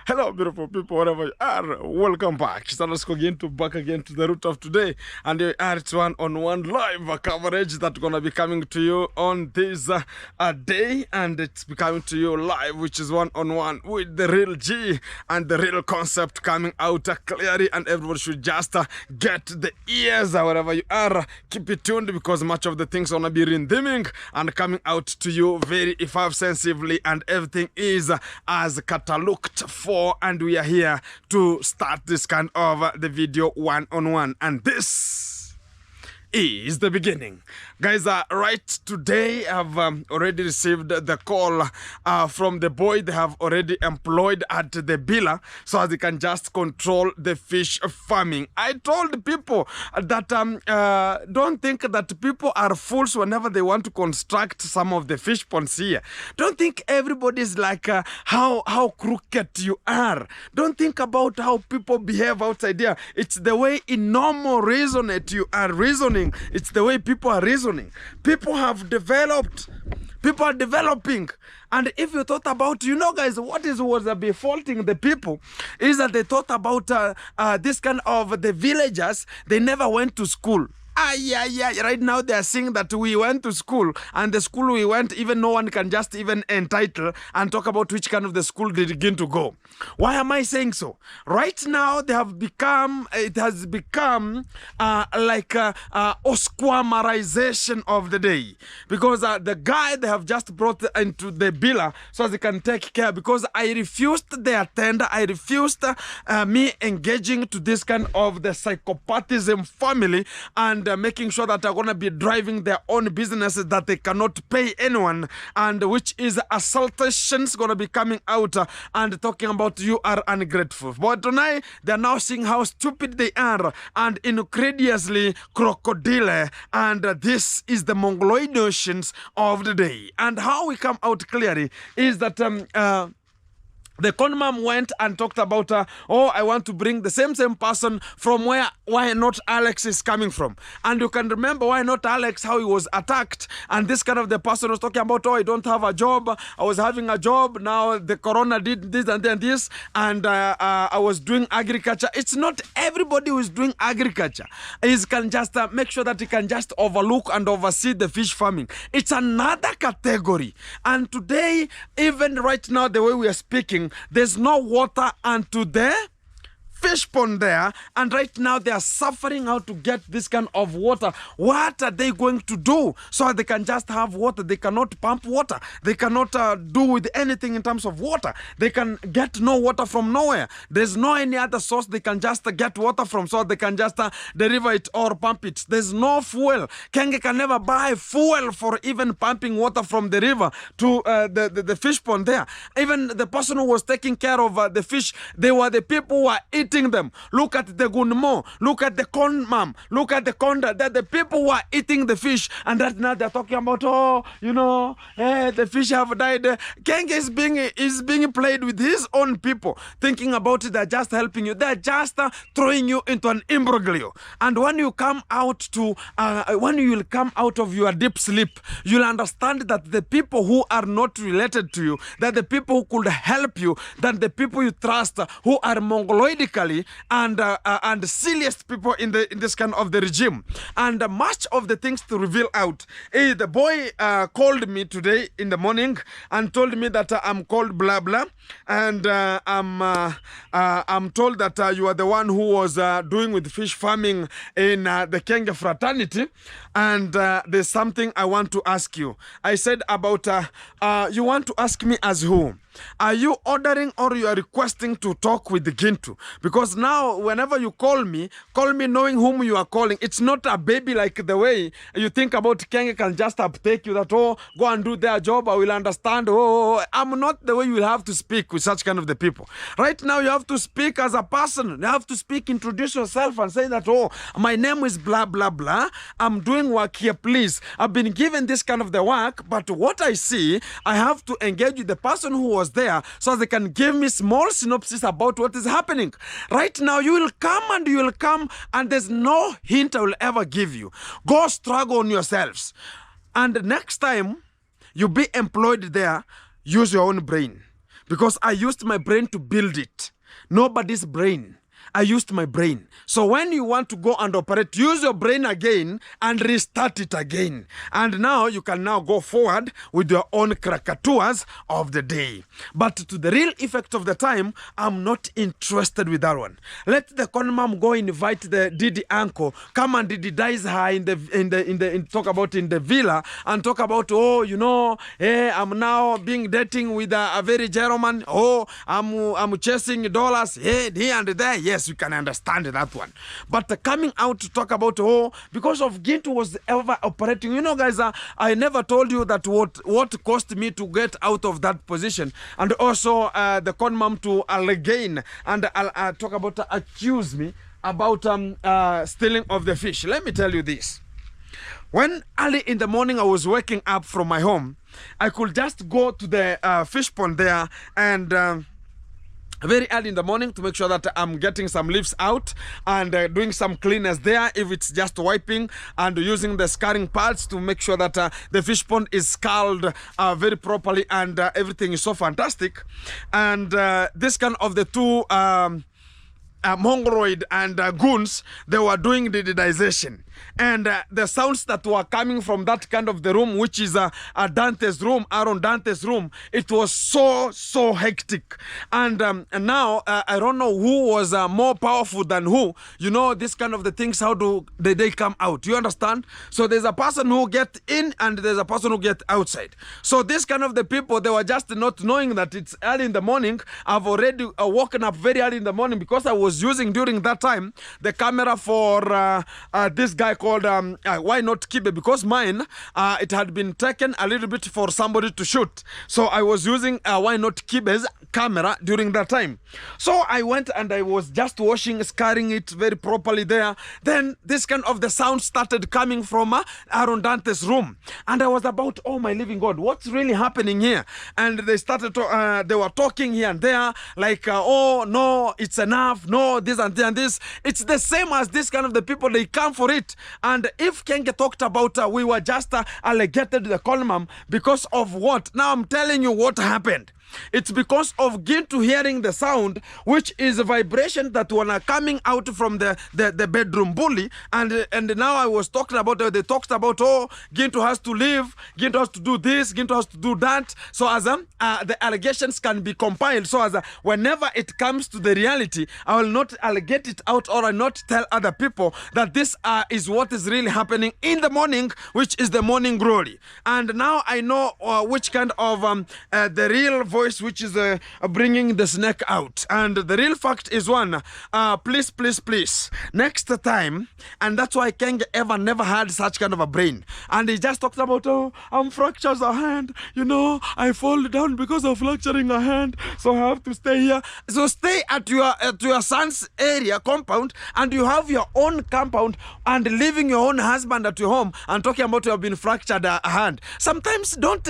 Hello, beautiful people, wherever you are. Welcome back. Back again to the root of today. And you are it's one-on-one live coverage that's going to be coming to you on this day. And it's becoming to you live, which is one-on-one with the real G and the real concept coming out clearly. And everybody should just get the ears wherever you are. Keep it tuned because much of the things are going to be rhythming and coming out to you very offensively. And everything is as cataloged for. And we are here to start this kind of the video one-on-one. And this is the beginning. Guys, right today I've already received the call from the boy they have already employed at the biller so they can just control the fish farming. I told people that don't think that people are fools whenever they want to construct some of the fish ponds here. Don't think everybody's like how crooked you are. Don't think about how people behave outside here. It's the way in normal reasonate you are reasoning. It's the way people are reasoning. People have developed. People are developing. And if you thought about, guys, what was befaulting the people is that they thought about this kind of the villagers. They never went to school. Yeah. Right now they are saying that we went to school, and the school we went, even no one can just even entitle and talk about which kind of the school they begin to go. Why am I saying so? Right now it has become like Osquamarization of the day, because the guy they have just brought into the biller so they can take care, because I refused their tender. I refused me engaging to this kind of the psychopathism family and making sure that they're going to be driving their own businesses that they cannot pay anyone, and which is assaultations going to be coming out and talking about you are ungrateful. But tonight they're now seeing how stupid they are and incredulously crocodile, and this is the mongoloid notions of the day. And how we come out clearly is that the conmam went and talked about, I want to bring the same person from why not Alex is coming from. And you can remember why not Alex, how he was attacked. And this kind of the person was talking about, I don't have a job. I was having a job. Now the corona did this and then this. And I was doing agriculture. It's not everybody who is doing agriculture. He can just make sure that he can just overlook and oversee the fish farming. It's another category. And today, even right now, the way we are speaking, there's no water unto the fish pond there, and right now they are suffering how to get this kind of water. What are they going to do so they can just have water? They cannot pump water. They cannot do with anything in terms of water. They can get no water from nowhere. There's no any other source they can just get water from, so they can just deliver it or pump it. There's no fuel. Kenge can never buy fuel for even pumping water from the river to the fish pond there. Even the person who was taking care of the fish, they were the people who are eating them. Look at the gunmo, look at the conmam, look at the conda. That the people who are eating the fish, and right now they're talking about, the fish have died. Kenge is being played with his own people, thinking about it. They're just helping you. They're just throwing you into an imbroglio. And when you come out when you will come out of your deep sleep, you'll understand that the people who are not related to you, that the people who could help you, that the people you trust who are mongoloidically and silliest people in this kind of the regime. And much of the things to reveal out. The boy called me today in the morning and told me that I'm called blah blah, and I'm told that you are the one who was doing with fish farming in the Kenge fraternity, and there's something I want to ask you. I said about you want to ask me as who? Are you ordering or you are requesting to talk with the Gintu? Because now whenever you call me knowing whom you are calling. It's not a baby like the way you think about Kenge can just uptake you that, go and do their job, I will understand. I'm not the way you will have to speak with such kind of the people. Right now you have to speak as a person. You have to speak, introduce yourself and say that, my name is blah blah blah. I'm doing work here, please. I've been given this kind of the work, but what I see, I have to engage with the person who was there so they can give me small synopsis about what is happening. Right now you will come and there's no hint I will ever give you. Go struggle on yourselves. And next time you be employed there, use your own brain. Because I used my brain to build it. Nobody's brain. I used my brain. So when you want to go and operate, use your brain again and restart it again. And now you can now go forward with your own krakatuas of the day. But to the real effect of the time, I'm not interested with that one. Let the conmam go invite the Didi uncle, come and Didi-dize her talk about in the villa and talk about, oh, you know, hey, I'm now being dating with a very German. Oh, I'm chasing dollars here and there. Yes, you can understand that one. But coming out to talk about, oh, because of Gintu was ever operating. You know, guys, I never told you that what cost me to get out of that position. And also the conmam to again and talk about accuse me about stealing of the fish. Let me tell you this. When early in the morning I was waking up from my home, I could just go to the fish pond there and very early in the morning to make sure that I'm getting some leaves out and doing some cleaners there, if it's just wiping, and using the scarring pads to make sure that the fish pond is scalded very properly and everything is so fantastic. And this kind of the two mongoloid and goons, they were doing the didization. And the sounds that were coming from that kind of the room, which is Dante's room, Aaron Dante's room, it was so hectic. And now I don't know who was more powerful than who. You know, this kind of the things, how do they come out? You understand? So there's a person who get in and there's a person who get outside. So this kind of the people, they were just not knowing that it's early in the morning. I've already woken up very early in the morning because I was using during that time the camera for this guy called Why Not Kibe, because mine it had been taken a little bit for somebody to shoot. So I was using Why Not Kibe's camera during that time. So I went and I was just washing, scarring it very properly there. Then this kind of the sound started coming from Aaron Dante's room. And I was about, oh my living God, what's really happening here? And they started to, they were talking here and there like, oh no, it's enough, no, this and this. It's the same as this kind of the people, they come for it. And if Kenge talked about we were just allocated the column because of what? Now I'm telling you what happened. It's because of Gintu hearing the sound, which is a vibration that were coming out from the bedroom bully. And now I was talking about, they talked about, oh, Gintu has to leave, Gintu has to do this, Gintu has to do that. So as the allegations can be compiled. So as whenever it comes to the reality, I will not allegate it out or I not tell other people that this is what is really happening in the morning, which is the morning glory. And now I know which kind of the real voice which is bringing the snake out. And the real fact is one, please, next time, and that's why Kenge ever never had such kind of a brain. And he just talked about, oh, I'm fractures a hand, you know, I fall down because of fracturing a hand, so I have to stay here. So stay at your son's area compound, and you have your own compound, and leaving your own husband at your home and talking about you have been fractured a hand. Sometimes don't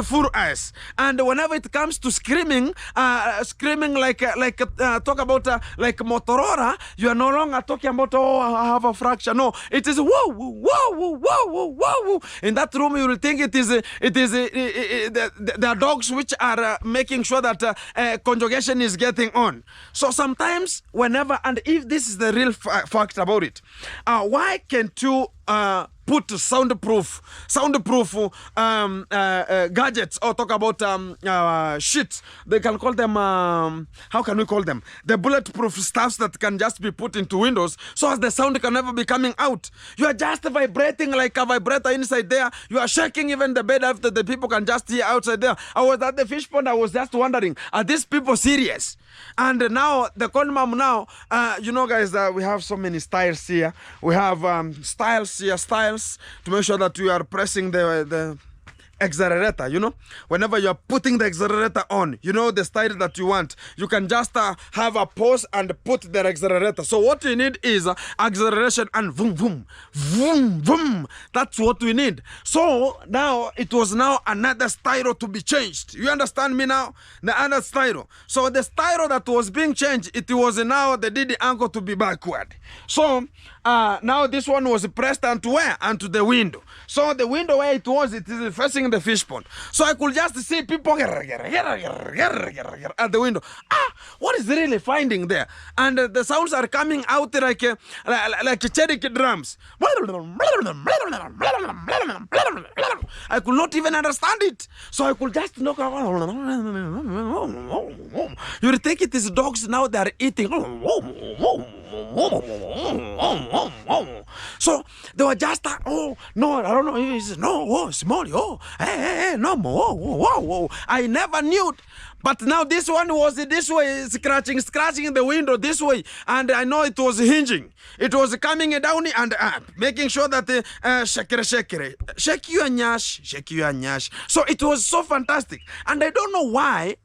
fool us. And whenever it comes to screaming like talk about like Motorola, you are no longer talking about, oh, I have a fracture. No, it is whoa, whoa, whoa, whoa, whoa. In that room, you will think it is the dogs which are making sure that conjugation is getting on. So sometimes, whenever, and if this is the real fact about it, why can't you put soundproof gadgets, or talk about shit. They can call them, how can we call them? The bulletproof stuffs that can just be put into windows so as the sound can never be coming out. You are just vibrating like a vibrator inside there. You are shaking even the bed after the people can just hear outside there. I was at the fish pond. I was just wondering, are these people serious? And now, the conmam now, you know, guys, we have so many styles here. We have styles here, to make sure that you are pressing the accelerator, you know. Whenever you are putting the accelerator on, you know, the style that you want, you can just have a pause and put the accelerator. So what you need is acceleration and boom, boom, boom, boom. That's what we need. So now it was now another styro to be changed. You understand me now? The other styro. So the styro that was being changed, it was now the Didi angle to be backward. So now this one was pressed onto where? Onto the window. So the window where it is facing the Fishpond. So I could just see people at the window. What is really finding there? And the sounds are coming out like cherry drums. I could not even understand it. So I could just knock. You would think it is dogs now, they are eating. So they were just oh no, I don't know. He says no, oh Smalley, oh hey, no more, whoa. I never knew. But now this one was this way, scratching the window this way, and I know it was hinging. It was coming down and making sure that shake your nyash. So it was so fantastic, and I don't know why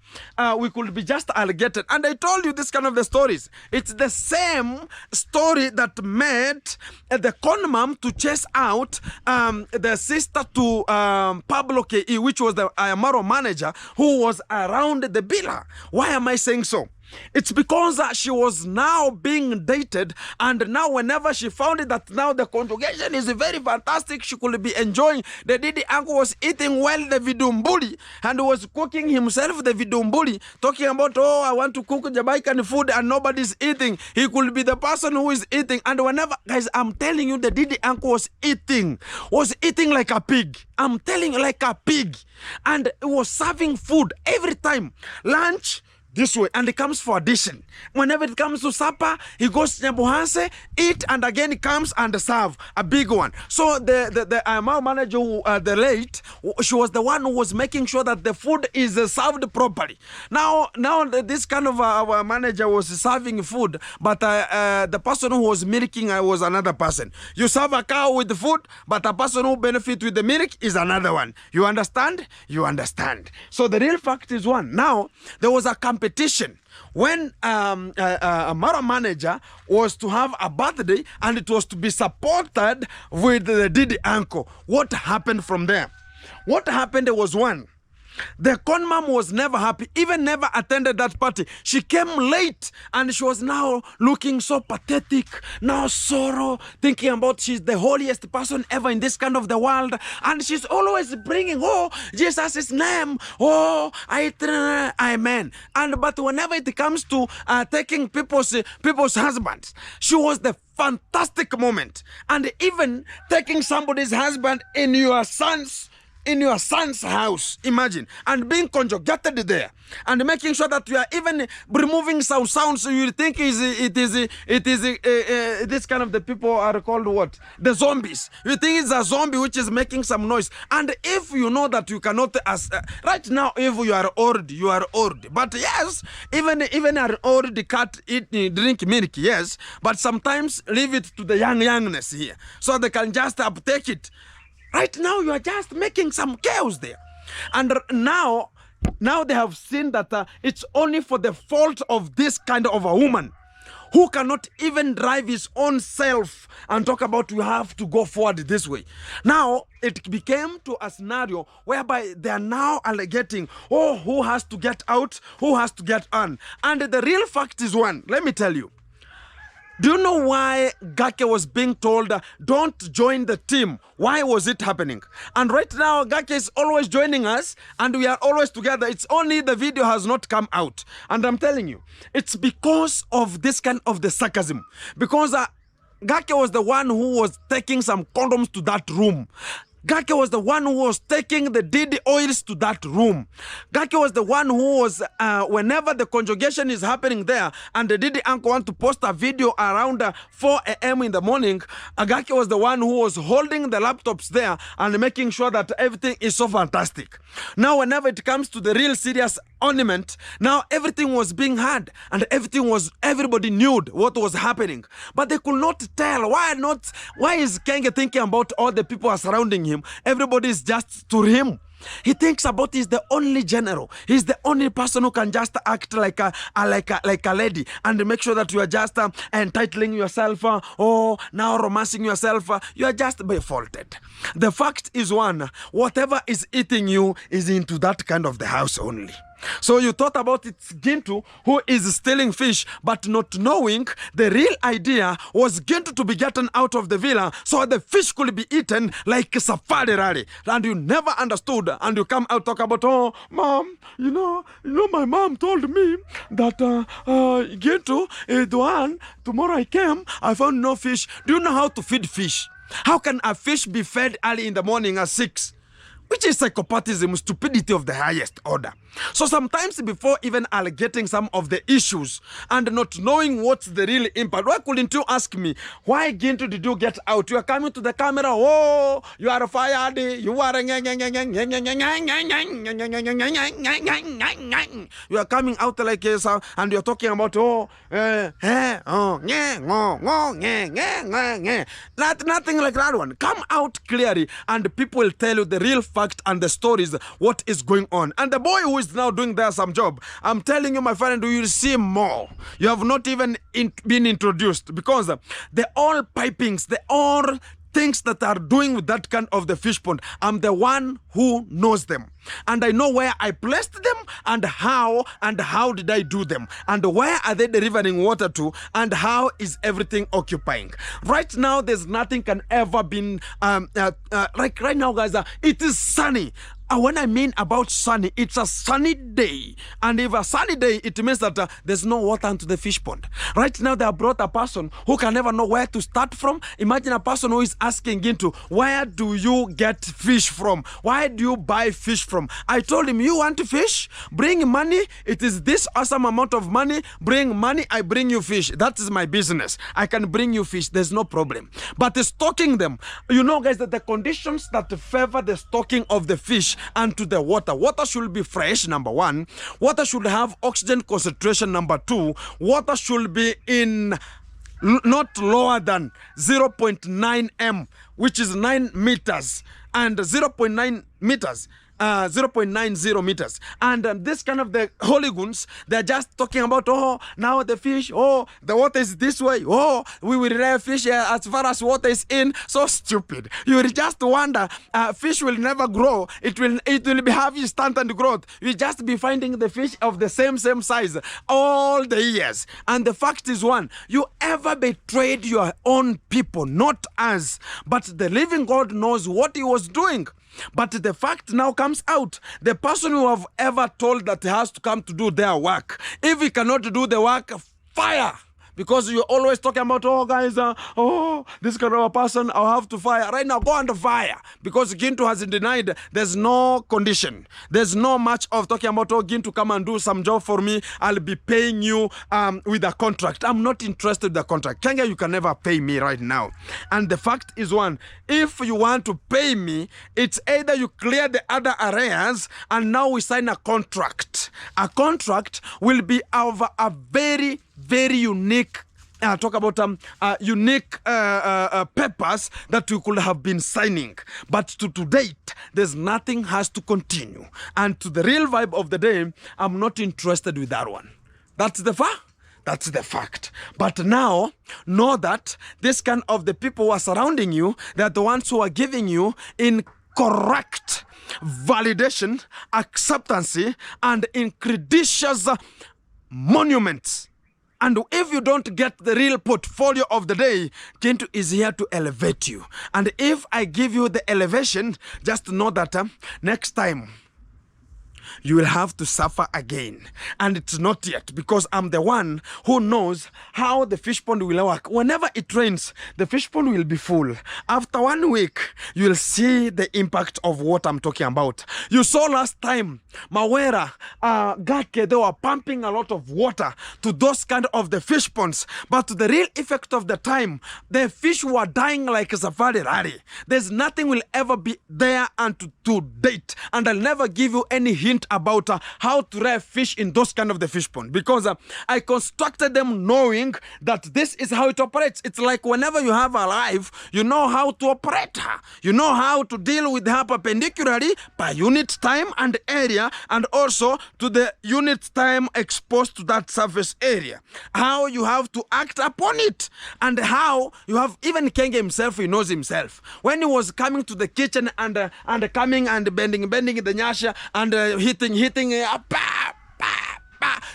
we could be just alligated. And I told you this kind of the stories. It's the same story that made the con mom to chase out the sister to Pablo K.E., which was the Amaro manager who was around the villa. Why am I saying so? It's because she was now being dated, and now whenever she found it that now the conjugation is very fantastic, she could be enjoying. The Didi uncle was eating well the vidumbuli and was cooking himself the vidumbuli, talking about, oh, I want to cook Jamaican food and nobody's eating. He could be the person who is eating. And whenever, guys, I'm telling you, the Didi uncle was eating like a pig. I'm telling you, like a pig. And he was serving food every time. Lunch, this way, and he comes for audition. Whenever it comes to supper, he goes to Nyabuhanse, eat, and again he comes and serve a big one. So the manager, the late, she was the one who was making sure that the food is served properly. Now this kind of our manager was serving food, but the person who was milking was another person. You serve a cow with the food, but the person who benefits with the milk is another one. You understand? You understand. So the real fact is one. Now there was a competition when a Mara manager was to have a birthday and it was to be supported with the Didi uncle. What happened from there? What happened was one. The con mom was never happy, even never attended that party. She came late and she was now looking so pathetic, now sorrow, thinking about she's the holiest person ever in this kind of the world. And she's always bringing, oh, Jesus' name, oh, amen. And but whenever it comes to taking people's husbands, she was the fantastic moment. And even taking somebody's husband in your son's house, imagine, and being conjugated there, and making sure that you are even removing some sounds you think it is this kind of the people are called what? The zombies. You think it's a zombie which is making some noise, and if you know that you cannot, right now, if you are old, you are old. But yes, even an old cat drink milk, yes, but sometimes leave it to the youngness here, so they can just uptake it. Right now, you are just making some chaos there. And now they have seen that it's only for the fault of this kind of a woman who cannot even drive his own self and talk about we have to go forward this way. Now, it became to a scenario whereby they are now alleging, oh, who has to get out, who has to get on. And the real fact is one, let me tell you. Do you know why Gake was being told, don't join the team? Why was it happening? And right now, Gake is always joining us, and we are always together. It's only the video has not come out. And I'm telling you, it's because of this kind of the sarcasm. Because Gake was the one who was taking some condoms to that room. Gake was the one who was taking the Didi oils to that room. Gake was the one who was, whenever the conjugation is happening there, and the Didi uncle want to post a video around 4 a.m. in the morning, Gake was the one who was holding the laptops there and making sure that everything is so fantastic. Now, whenever it comes to the real serious ornament, now everything was being heard and everybody knew what was happening. But they could not tell. Why is Kenge thinking about all the people surrounding him? Everybody is just to him. He thinks about he's the only general. He's the only person who can just act like a lady and make sure that you are just entitling yourself or now romancing yourself. You are just befaulted. The fact is one, whatever is eating you is into that kind of the house only. So you thought about it's Gintu who is stealing fish, but not knowing the real idea was Gintu to be gotten out of the villa so the fish could be eaten like a safari rally. And you never understood, and you come out talk about, oh, mom, you know, my mom told me that Gintu is the one. Tomorrow I came, I found no fish. Do you know how to feed fish? How can a fish be fed early in the morning at 6? Which is psychopathism, stupidity of the highest order. So sometimes before even allocating some of the issues and not knowing what's the real impact, why couldn't you ask me, why Gintu did you get out? You are coming to the camera, oh, you are fired, you are you are coming out like this, and you're talking about, nothing like that one. Come out clearly and people will tell you the real fact and the stories, what is going on. And the boy who is now doing there some job, I'm telling you, my friend, you will see more. You have not even been introduced, because the all pipings, the all things that are doing with that kind of the fish pond, I'm the one who knows them. And I know where I placed them and how did I do them and where are they delivering water to and how is everything occupying. Right now, there's nothing can ever been like right now, guys, it is sunny. When I mean about sunny, it's a sunny day. And if a sunny day, it means that there's no water into the fish pond. Right now, they have brought a person who can never know where to start from. Imagine a person who is asking into, where do you get fish from? Why do you buy fish from? I told him, you want to fish? Bring money. It is this awesome amount of money. Bring money, I bring you fish. That is my business. I can bring you fish. There's no problem. But stocking them, you know, guys, that the conditions that favor the stocking of the fish and to the water. Water should be fresh, number one. Water should have oxygen concentration, number two. Water should be in not lower than 0.9 m, which is 9 meters, and 0.9 meters. 0.90 meters. And this kind of the hooligans, they're just talking about, oh, now the fish, oh, the water is this way, oh, we will rear fish as far as water is in. So stupid. You will just wonder, fish will never grow. It will be having stunted growth. You just be finding the fish of the same size all the years. And the fact is one, you ever betrayed your own people, not us, but the living God knows what he was doing. But the fact now comes out. The person who have ever told that he has to come to do their work, if he cannot do the work, fire. Because you're always talking about, oh, guys, this kind of a person, I'll have to fire. Right now, go under fire. Because Gintu has denied there's no condition. There's no much of talking about, oh, Gintu, come and do some job for me. I'll be paying you with a contract. I'm not interested in the contract. Kenya, you can never pay me right now. And the fact is one, if you want to pay me, it's either you clear the other areas and now we sign a contract. A contract will be of a very unique talk about unique papers that we could have been signing. But to date, there's nothing has to continue. And to the real vibe of the day, I'm not interested with that one. That's the fact. That's the fact. But now, know that this kind of the people who are surrounding you, they're the ones who are giving you incorrect validation, acceptance, and increditious monuments. And if you don't get the real portfolio of the day, Gintu is here to elevate you. And if I give you the elevation, just know that next time, you will have to suffer again. And it's not yet, because I'm the one who knows how the fish pond will work. Whenever it rains, the fish pond will be full. After 1 week, you will see the impact of what I'm talking about. You saw last time, Mawera, Gake, they were pumping a lot of water to those kind of the fish ponds. But the real effect of the time, the fish were dying like a safari rally. There's nothing will ever be there and to date. And I'll never give you any hint about how to rear fish in those kind of the fish pond, because I constructed them knowing that this is how it operates. It's like whenever you have a life, you know how to operate her. You know how to deal with her perpendicularly per unit time and area, and also to the unit time exposed to that surface area. How you have to act upon it, and how you have, even Kenge himself, he knows himself. When he was coming to the kitchen and coming and bending the nyasha and hitting,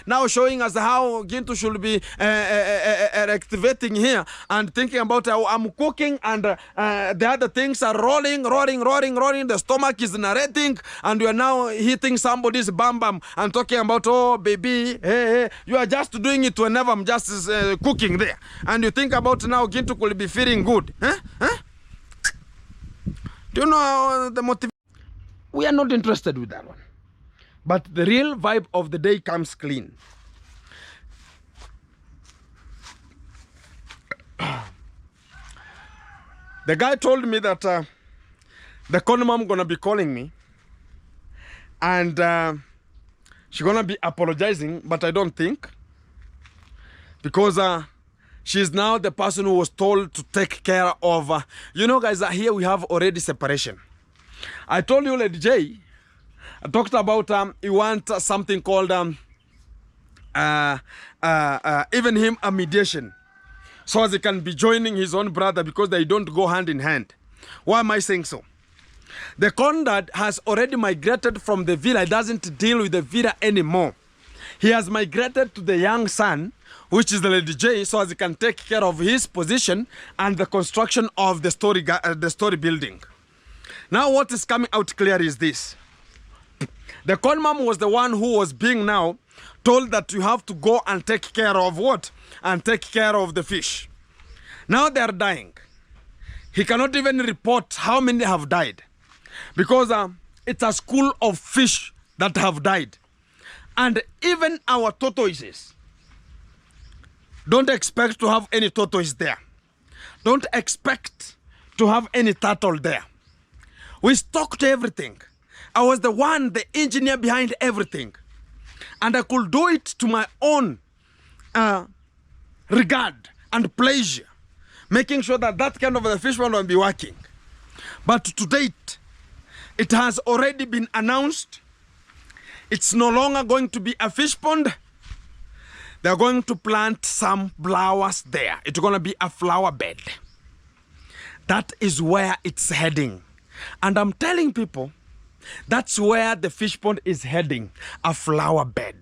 now showing us how Gintu should be activating here and thinking about how I'm cooking and the other things are rolling. The stomach is narrating and you are now hitting somebody's bam and talking about, oh baby, hey, you are just doing it whenever I'm just cooking there. And you think about now Gintu could be feeling good. Do you know the motivation? We are not interested with that one. But the real vibe of the day comes clean. The guy told me that the con mom gonna be calling me and she's gonna be apologizing, but I don't think, because she's now the person who was told to take care of you know guys, here we have already separation. I told you, Lady J, I talked about you want something called even him a mediation, so as he can be joining his own brother, because they don't go hand in hand. Why am I saying so? The conduct has already migrated from the villa. He doesn't deal with the villa anymore. He has migrated to the young son, which is the Lady J, so as he can take care of his position and the construction of the story building. Now what is coming out clear is this. The con mom was the one who was being now told that you have to go and take care of what? And take care of the fish. Now they are dying. He cannot even report how many have died, because it's a school of fish that have died. And even our tortoises, don't expect to have any tortoise there. Don't expect to have any turtle there. We stocked everything. I was the one, the engineer behind everything. And I could do it to my own regard and pleasure, making sure that that kind of the fish pond will be working. But to date, it has already been announced. It's no longer going to be a fish pond. They're going to plant some flowers there. It's going to be a flower bed. That is where it's heading. And I'm telling people, that's where the fish pond is heading, a flower bed.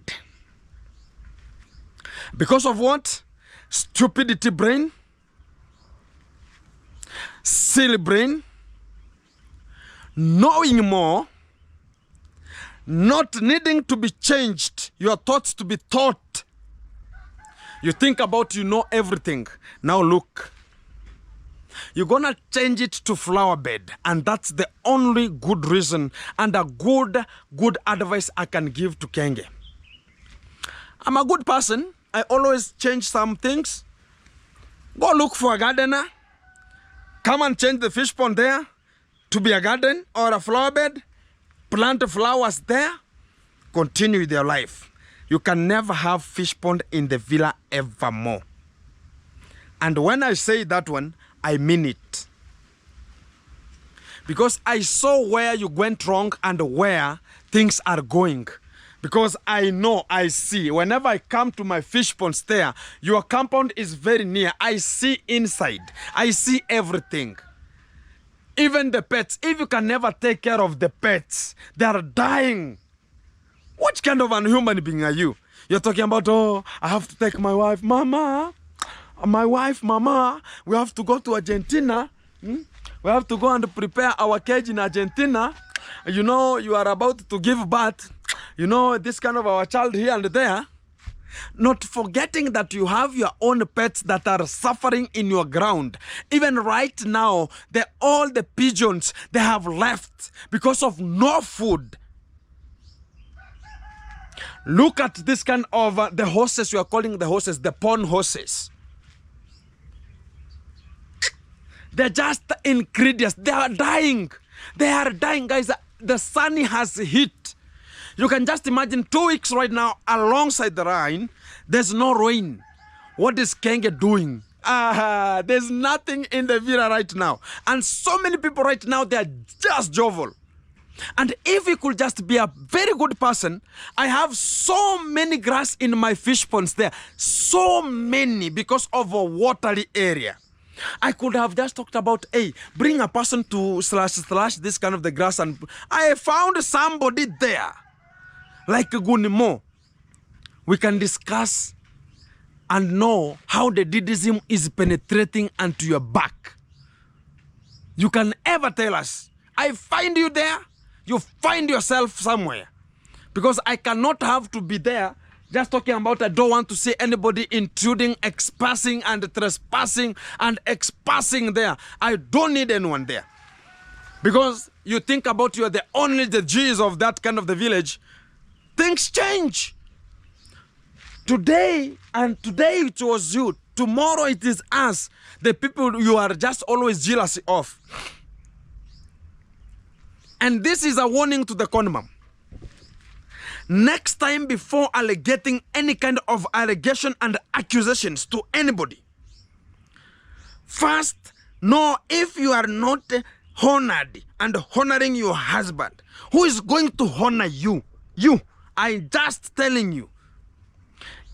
Because of what? Stupidity brain, silly brain, knowing more, not needing to be changed, your thoughts to be taught. You think about, you know everything. Now look. You're gonna change it to flower bed, and that's the only good reason and a good advice I can give to Kenge. I'm a good person. I always change some things. Go look for a gardener. Come and change the fish pond there to be a garden or a flower bed. Plant flowers there. Continue their life. You can never have fish pond in the villa evermore. And when I say that one, I mean it. Because I saw where you went wrong and where things are going. Because I know, I see. Whenever I come to my fish ponds there, your compound is very near. I see inside. I see everything. Even the pets. If you can never take care of the pets, they are dying. What kind of unhuman being are you? You're talking about, oh, I have to take my wife. Mama, we have to go to Argentina. We have to go and prepare our cage in Argentina. You know, you are about to give birth. You know, this kind of our child here and there. Not forgetting that you have your own pets that are suffering in your ground. Even right now, all the pigeons, they have left because of no food. Look at this kind of the horses, we are calling the horses, the pond horses. They're just ingredients. They are dying. They are dying, guys. The sun has hit. You can just imagine 2 weeks right now alongside the rain. There's no rain. What is Kenge doing? There's nothing in the villa right now. And so many people right now, they are just jovial. And if you could just be a very good person, I have so many grass in my fish ponds there. So many because of a watery area. I could have just talked about, hey, bring a person to slash this kind of the grass, and I found somebody there, like Gunimo, we can discuss and know how the Didism is penetrating onto your back. You can ever tell us, I find you there, you find yourself somewhere. Because I cannot have to be there just talking about I don't want to see anybody intruding, expressing and trespassing and expressing there. I don't need anyone there. Because you think about you are the G's of that kind of the village, things change. Today it was you. Tomorrow it is us, the people you are just always jealous of. And this is a warning to the conman. Next time, before alleging any kind of allegation and accusations to anybody, first know if you are not honored and honoring your husband, who is going to honor you? You. I'm just telling you.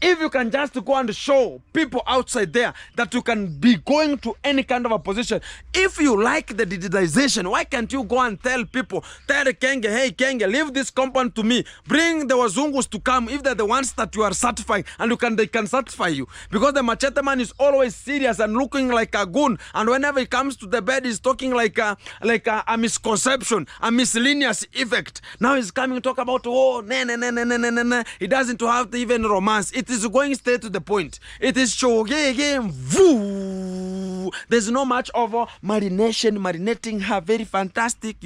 If you can just go and show people outside there that you can be going to any kind of a position. If you like the digitization, why can't you go and tell people, tell Kenge, hey Kenge, leave this compound to me. Bring the Wazungus to come if they're the ones that you are certifying, and they can certify you. Because the machete man is always serious and looking like a goon. And whenever he comes to the bed, he's talking like a misconception, a miscellaneous effect. Now he's coming to talk about, oh, he doesn't have even romance. It is going straight to the point. It is voo. There's no much of marinating her very fantastic,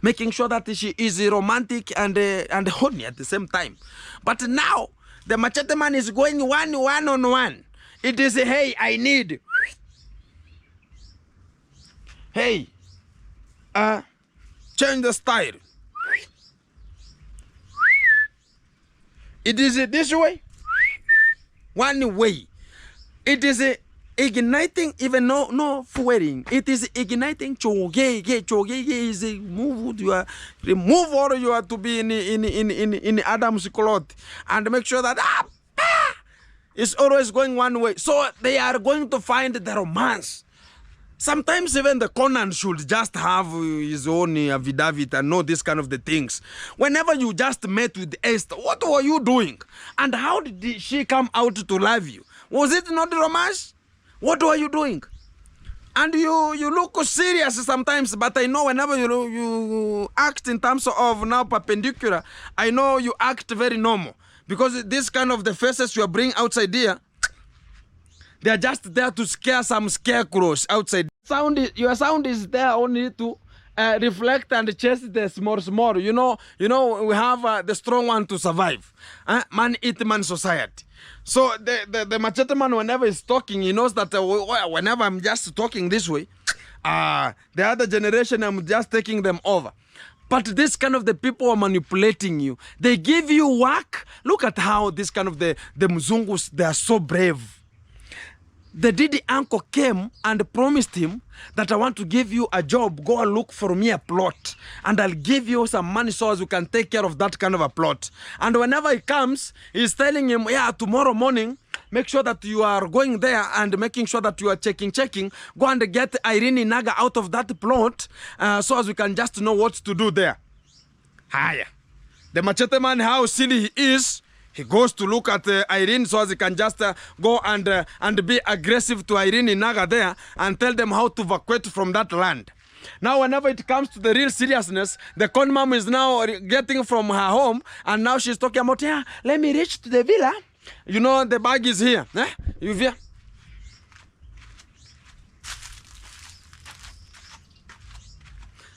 making sure that she is romantic and horny at the same time. But now the machete man is going one on one. It is hey, I need. Hey, change the style. It is this way. One way. It is igniting, even no fueling. It is igniting. Choge is a move. You are remove all you are to be in Adam's cloth and make sure that it's always going one way. So they are going to find the romance. Sometimes even the Conan should just have his own affidavit and know this kind of the things. Whenever you just met with Esther, what were you doing? And how did she come out to love you? Was it not romance? What were you doing? And you look serious sometimes, but I know whenever you act in terms of now perpendicular, I know you act very normal. Because this kind of the faces you are bringing outside here, they are just there to scare some scarecrows outside. Your sound is there only to reflect and chase the small. You know, we have the strong one to survive. Man eat man society. So the machete man, whenever he's talking, he knows that whenever I'm just talking this way, the other generation, I'm just taking them over. But this kind of the people are manipulating you. They give you work. Look at how this kind of the Mzungus, they are so brave. The Didi uncle came and promised him that I want to give you a job. Go and look for me a plot. And I'll give you some money so as you can take care of that kind of a plot. And whenever he comes, he's telling him, yeah, tomorrow morning, make sure that you are going there and making sure that you are checking. Go and get Irene Naga out of that plot so as we can just know what to do there. Hiya. The machete man, how silly he is. He goes to look at Irene so as he can just go and be aggressive to Irene Naga there and tell them how to evacuate from that land. Now, whenever it comes to the real seriousness, the con mom is now getting from her home, and now she's talking about, yeah, let me reach to the villa. You know, the bag is here. You hear?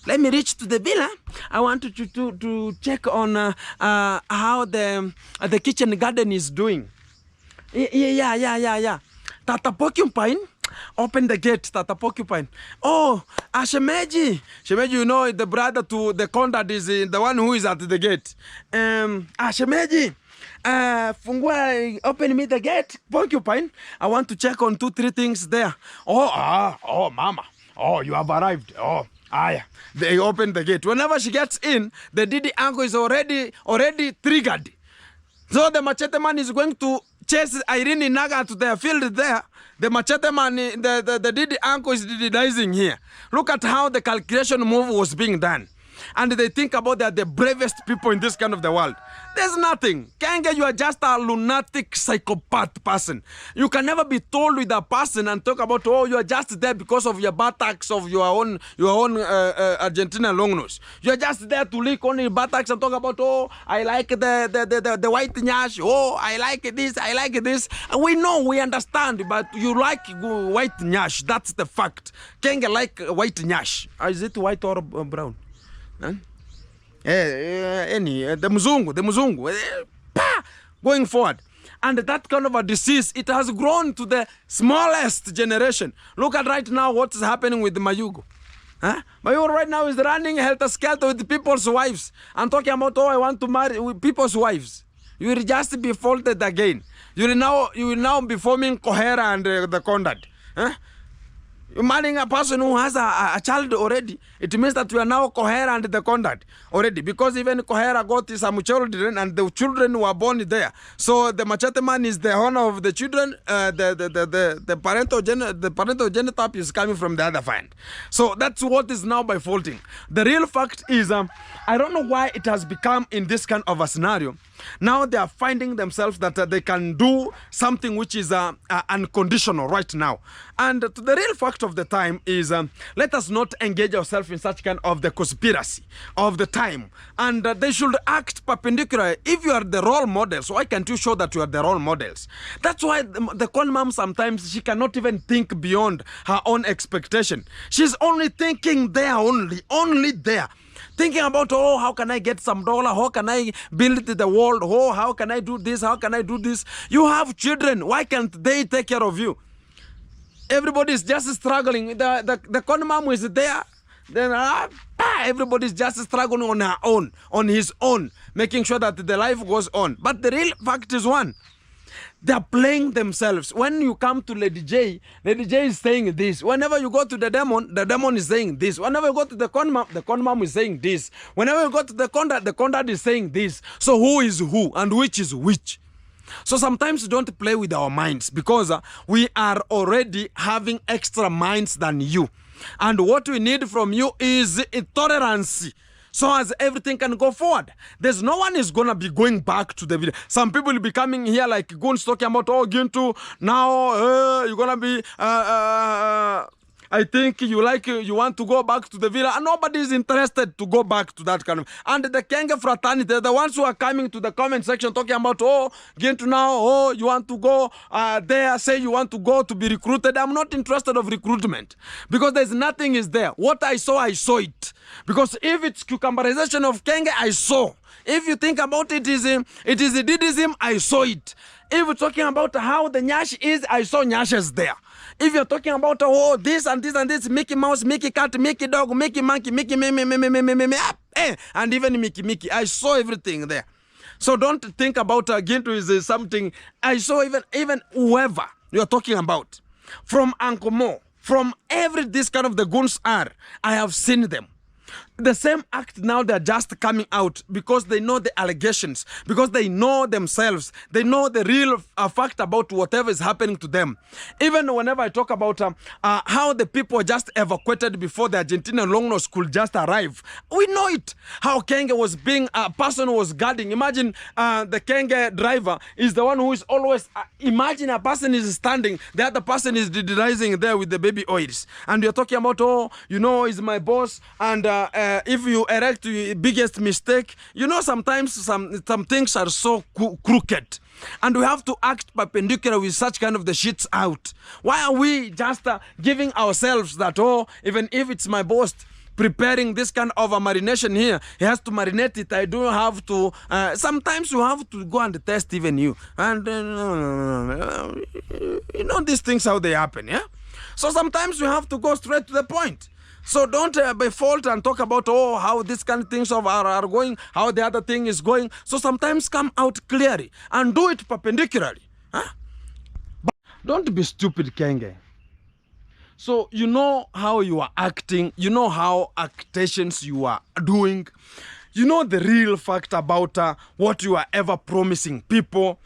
Let me reach to the villa. I want you to check on how the kitchen garden is doing. Yeah. Tata Porcupine, open the gate, Tata Porcupine. Oh, Shemeji. Shemeji, you know, the brother to the contact is the one who is at the gate. Shemeji. Fungua, open me the gate, Porcupine. I want to check on 2-3 things there. Oh, mama. Oh, you have arrived. Oh. Yeah. They open the gate. Whenever she gets in, the Didi uncle is already triggered. So the machete man is going to chase Irene Naga to their field there. The machete man, the Didi uncle is didizing here. Look at how the calculation move was being done. and they think about they're the bravest people in this kind of the world. There's nothing. Kenge, you are just a lunatic psychopath person. You can never be told with a person and talk about, oh, you are just there because of your buttocks of your own Argentina long nose. You are just there to lick on your buttocks and talk about, oh, I like the white nyash. Oh, I like this. I like this. And we know, we understand, but you like white nyash. That's the fact. Kenge like white nyash. Is it white or brown? Huh? The mzungu, going forward. And that kind of a disease, it has grown to the smallest generation. Look at right now what's happening with Mayugo. Huh? Mayugo right now is running helter-skelter with people's wives and talking about, oh, I want to marry with people's wives. You will just be faulted again. You will now be forming Kohera and the Conrad. Huh? You're marrying a person who has a child already. It means that you are now Kohera and the Conrad already, because even Kohera got some children and the children were born there. So the machete man is the owner of the children. The parental genotype is coming from the other find. So that's what is now by faulting. The real fact is, I don't know why it has become in this kind of a scenario. Now they are finding themselves that they can do something which is unconditional right now. And the real fact of the time is, let us not engage ourselves in such kind of the conspiracy of the time. And they should act perpendicular. If you are the role models, why can't you show that you are the role models? That's why the con mom sometimes, she cannot even think beyond her own expectation. She's only thinking there, only there. Thinking about, oh, how can I get some dollar? How can I build the world? Oh, how can I do this? How can I do this? You have children. Why can't they take care of you? Everybody is just struggling. The con mom is there. Then everybody's just struggling on her own, on his own, making sure that the life goes on. But the real fact is one. They're playing themselves. When you come to Lady J is saying this. Whenever you go to the demon is saying this. Whenever you go to the con mom is saying this. Whenever you go to the Conrad is saying this. So who is who and which is which? So sometimes don't play with our minds, because we are already having extra minds than you. And what we need from you is tolerance, so as everything can go forward. There's no one is gonna be going back to the video. Some people will be coming here like Guns talking about, oh, Gintu, now you're gonna be I think you want to go back to the villa, and nobody is interested to go back to that kind of. And the Kenge fraternity, the ones who are coming to the comment section talking about, oh, Gintu now, oh, you want to go there, say you want to go to be recruited. I'm not interested of recruitment, because there's nothing is there. What I saw it. Because if it's cucumberization of Kenge, I saw. If you think about it is a didism, I saw it. If you're talking about how the Nyash is, I saw Nyashes there. If you're talking about, oh, this and this and this, Mickey Mouse, Mickey Cat, Mickey Dog, Mickey Monkey, Mickey and even Mickey, I saw everything there. So don't think about Gintu is something. I saw even whoever you're talking about. From Uncle Mo, from this kind of the goons I have seen them. The same act now, they're just coming out because they know the allegations, because they know themselves, they know the real fact about whatever is happening to them. Even whenever I talk about how the people were just evacuated before the Argentinian longnose could just arrive, we know it. How Kenge was being, a person who was guarding. Imagine the Kenge driver is the one who is always, imagine a person is standing, the other person is rising there with the baby oils. And you're talking about, oh, you know, he's my boss, and if you erect your biggest mistake, you know, sometimes some things are so crooked, and we have to act perpendicular with such kind of the shits out. Why are we just giving ourselves that, oh, even if it's my boss preparing this kind of a marination here, he has to marinate it, I don't have to, sometimes you have to go and test even you, and you know these things, how they happen, yeah? So sometimes you have to go straight to the point. So don't by fault and talk about, oh, how this kind of things are going, how the other thing is going. So sometimes come out clearly and do it perpendicularly. Huh? But don't be stupid, Kenge. So you know how you are acting, you know how actations you are doing. you know the real fact about what you are ever promising people.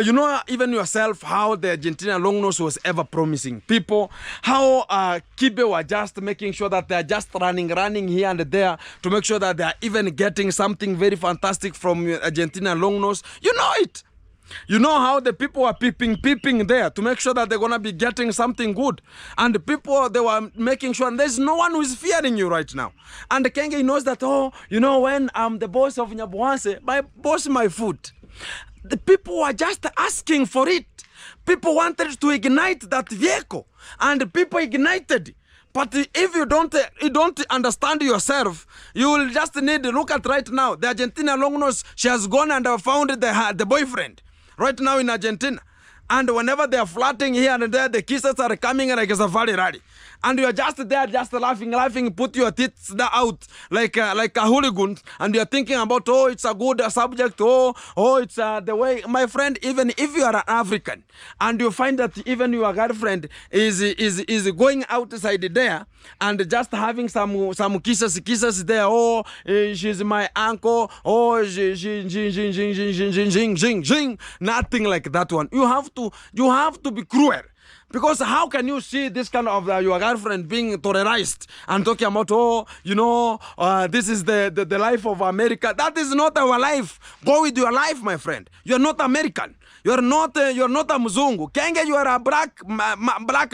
You know, even yourself, how the Argentina long nose was ever promising people, how Kibe were just making sure that they're just running here and there to make sure that they're even getting something very fantastic from Argentina long nose. You know it. You know how the people were peeping there to make sure that they're going to be getting something good. And the people, they were making sure, and there's no one who is fearing you right now. And the Kenge knows that, oh, you know, when I'm the boss of Nyabuanse, my boss, my food. The people were just asking for it. People wanted to ignite that vehicle, and people ignited. But if you don't understand yourself, you will just need to look at right now. The Argentina long nose, she has gone and found the boyfriend right now in Argentina. And whenever they are flirting here and there, the kisses are coming like a safari rally. And you are just there, just laughing, put your teeth out like a hooligan. And you are thinking about, oh, it's a good subject. Oh, it's the way. My friend, even if you are an African and you find that even your girlfriend is going outside there and just having some kisses there. Oh, she's my uncle. Oh, nothing like that one. You have to be cruel. Because how can you see this kind of your girlfriend being terrorized and talking about, oh, you know, this is the life of America? That is not our life. Go with your life, my friend. You're not American. You're not a Mzungu. Kenge, you are a black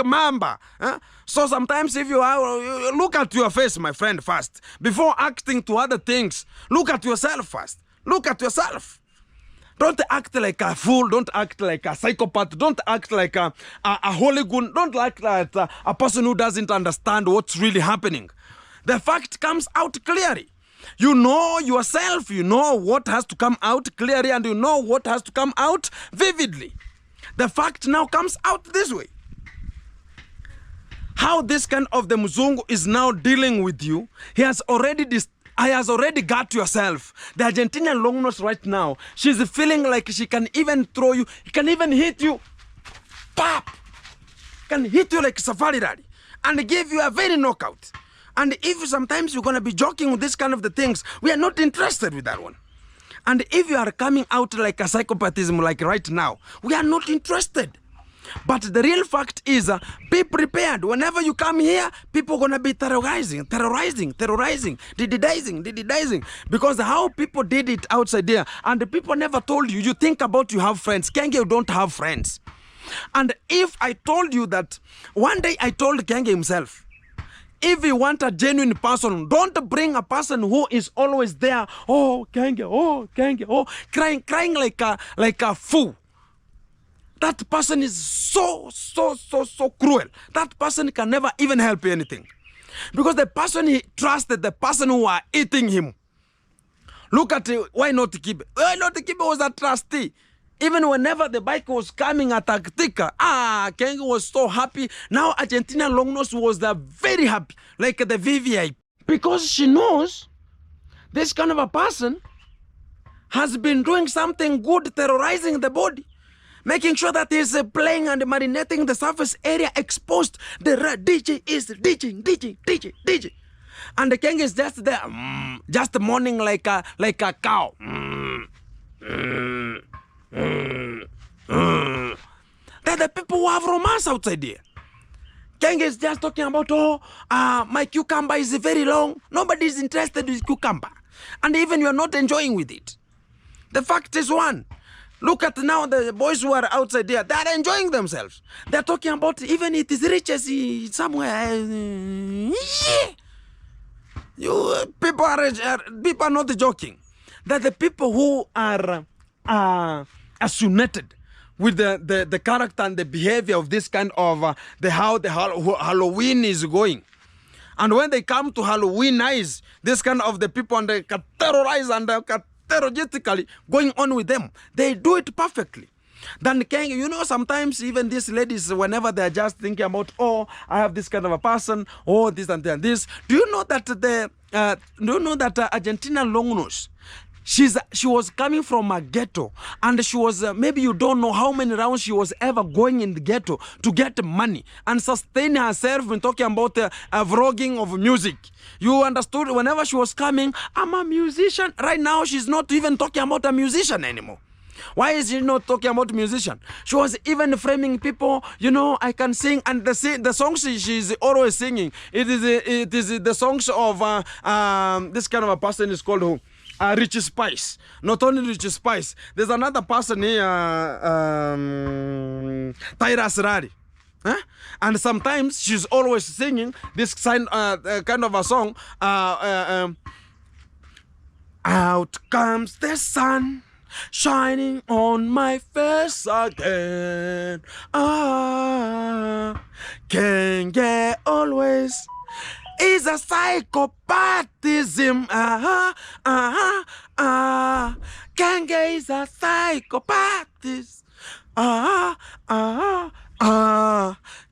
mamba. Huh? So sometimes if you look at your face, my friend, first. Before acting to other things, look at yourself first. Look at yourself. Don't act like a fool. Don't act like a psychopath. Don't act like a hooligan. Don't act like a person who doesn't understand what's really happening. The fact comes out clearly. You know yourself. You know what has to come out clearly, and you know what has to come out vividly. The fact now comes out this way. How this kind of the Mzungu is now dealing with you, he has already got yourself. The Argentinian long nose right now, she's feeling like she can even throw you, he can even hit you, pop, can hit you like safari rally, and give you a very knockout. And if sometimes you're going to be joking with this kind of the things, we are not interested with that one. And if you are coming out like a psychopathism like right now, we are not interested. But the real fact is, be prepared. Whenever you come here, people are going to be terrorizing, dididizing. Because how people did it outside there, and the people never told you. You think about you have friends. Kenge, you don't have friends. And if I told you that, one day I told Kenge himself, if you want a genuine person, don't bring a person who is always there. Oh, Kenge, crying like a fool. That person is so cruel. That person can never even help you anything. Because the person he trusted, the person who are eating him. Look at why not Kibe? Why not Kibe was a trustee? Even whenever the bike was coming at Taktika, Kenge was so happy. Now Argentina long nose was very happy, like the VVI. Because she knows this kind of a person has been doing something good, terrorizing the body. Making sure that he's playing and marinating the surface area exposed. The DJ is DJ. And the king is just there, just mourning like a cow. They're the people who have romance outside here. King is just talking about, my cucumber is very long. Nobody is interested in cucumber. And even you are not enjoying with it. The fact is one. Look at now the boys who are outside there. They are enjoying themselves. They are talking about even it is riches somewhere. People are not joking. That the people who are associated with the character and the behavior of this kind of how the Halloween is going. And when they come to Halloween nights, this kind of the people and they can terrorize and they can terroristically going on with them. They do it perfectly. Then you know, sometimes even these ladies, whenever they're just thinking about, oh, I have this kind of a person, oh, this and this. Do you know that Argentina long nose, She was coming from a ghetto, and she was maybe you don't know how many rounds she was ever going in the ghetto to get money and sustain herself when talking about vlogging of music. You understood? Whenever she was coming, I'm a musician. Right now, she's not even talking about a musician anymore. Why is she not talking about musician? She was even framing people, you know, I can sing, and the songs she's always singing, it is the songs of this kind of a person is called who? Rich Spice. Not only Rich Spice, there's another person here, Tyra Rari. Huh? And sometimes she's always singing this kind of a song. Out comes the sun, shining on my face again. Can't get always is a psychopathism. Kenge is a psychopathist.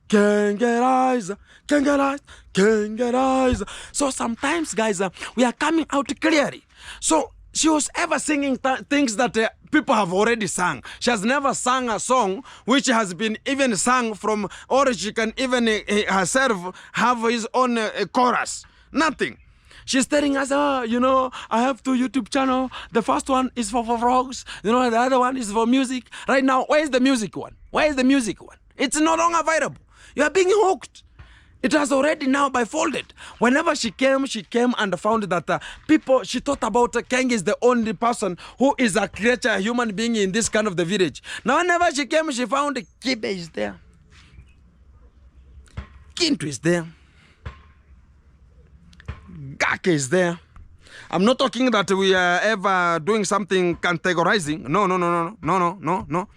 Can't get eyes, can't get eyes, can't get eyes. So sometimes, guys, we are coming out clearly. So she was ever singing things that people have already sung. She has never sung a song which has been even sung from, or she can even herself have his own chorus. Nothing. She's telling us, you know, I have 2 YouTube channels. The first one is for vlogs. You know, the other one is for music. Right now, where is the music one? Where is the music one? It's no longer available. You are being hooked. It has already now folded. Whenever she came and found that people, she thought about Kenge is the only person who is a creature, a human being in this kind of the village. Now, whenever she came, she found Kibe is there. Kintu is there. Gake is there. I'm not talking that we are ever doing something categorizing. No.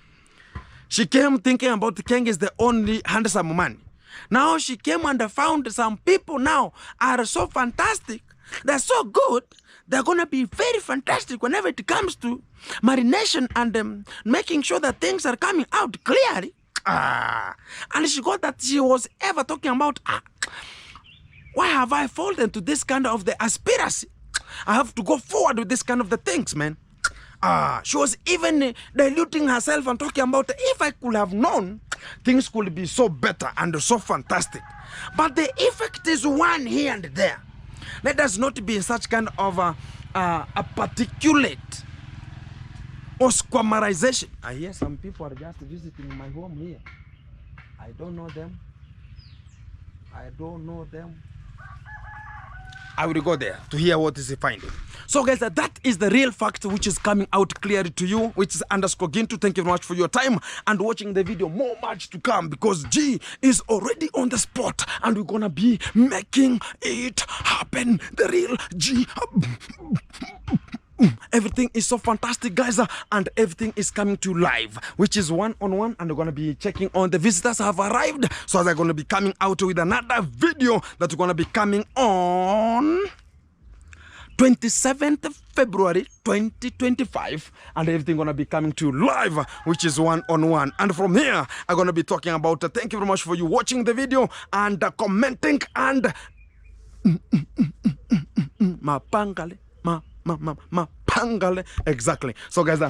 She came thinking about Kenge is the only handsome man. Now she came and found some people now are so fantastic. They're so good. They're going to be very fantastic whenever it comes to marination and making sure that things are coming out clearly. And she got that she was ever talking about, why have I fallen to this kind of the aspiracy? I have to go forward with this kind of the things, man. She was even diluting herself and talking about if I could have known, things could be so better and so fantastic. But the effect is one here and there. Let us not be in such kind of a particulate or squamarization. I hear some people are just visiting my home here. I don't know them. I will go there to hear what is he finding. So guys, that is the real fact which is coming out clearly to you, which is _Gintu. Thank you very much for your time and watching the video. More much to come because G is already on the spot and we're gonna be making it happen. The real G. Everything is so fantastic, guys, and everything is coming to live, which is one-on-one, and we're going to be checking on the visitors have arrived, so they're going to be coming out with another video that's going to be coming on 27th February 2025, and everything going to be coming to live, which is one-on-one. And from here, I'm going to be talking about thank you very much for you watching the video and commenting and mapangale. Pangale. Exactly. So guys,